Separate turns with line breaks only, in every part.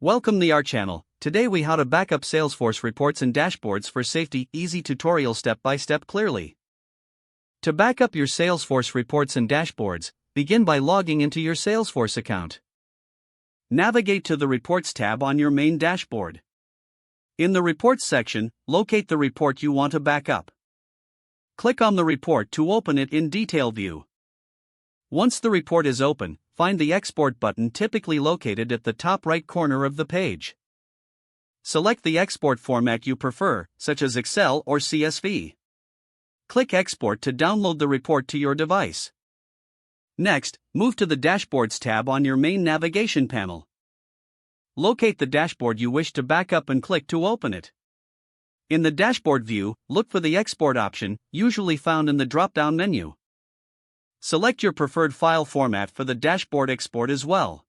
Welcome to our channel. Today we how to backup Salesforce reports and dashboards for safety. Easy tutorial step by step clearly. To backup your Salesforce reports and dashboards, begin by logging into your Salesforce account. Navigate to the Reports tab on your main dashboard. In the Reports section, locate the report you want to backup. Click on the report to open it in detail view. Once the report is open, find the Export button typically located at the top right corner of the page. Select the export format you prefer, such as Excel or CSV. Click Export to download the report to your device. Next, move to the Dashboards tab on your main navigation panel. Locate the dashboard you wish to backup and click to open it. In the dashboard view, look for the Export option, usually found in the drop-down menu. Select your preferred file format for the dashboard export as well.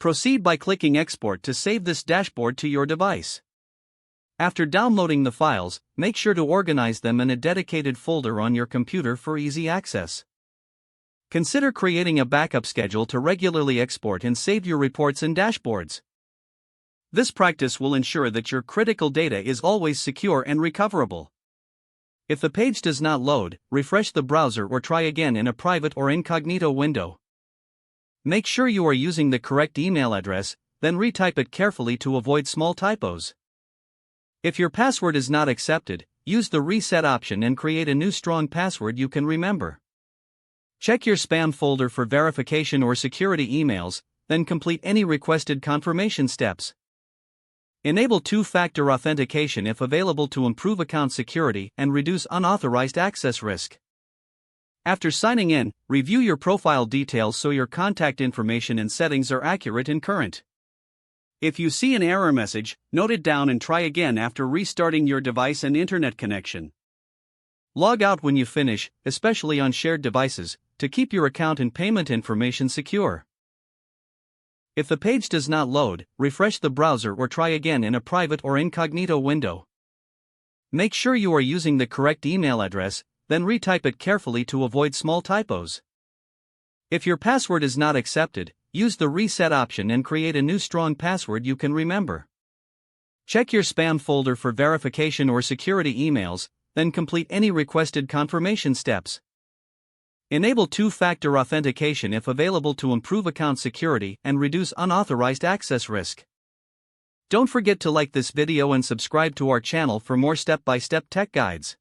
Proceed by clicking Export to save this dashboard to your device. After downloading the files, make sure to organize them in a dedicated folder on your computer for easy access. Consider creating a backup schedule to regularly export and save your reports and dashboards. This practice will ensure that your critical data is always secure and recoverable. If the page does not load, refresh the browser or try again in a private or incognito window. Make sure you are using the correct email address, then retype it carefully to avoid small typos. If your password is not accepted, use the reset option and create a new strong password you can remember. Check your spam folder for verification or security emails, then complete any requested confirmation steps. Enable two-factor authentication if available to improve account security and reduce unauthorized access risk. After signing in, review your profile details so your contact information and settings are accurate and current. If you see an error message, note it down and try again after restarting your device and internet connection. Log out when you finish, especially on shared devices, to keep your account and payment information secure. If the page does not load, refresh the browser or try again in a private or incognito window. Make sure you are using the correct email address, then retype it carefully to avoid small typos. If your password is not accepted, use the reset option and create a new strong password you can remember. Check your spam folder for verification or security emails, then complete any requested confirmation steps. Enable two-factor authentication if available to improve account security and reduce unauthorized access risk. Don't forget to like this video and subscribe to our channel for more step-by-step tech guides.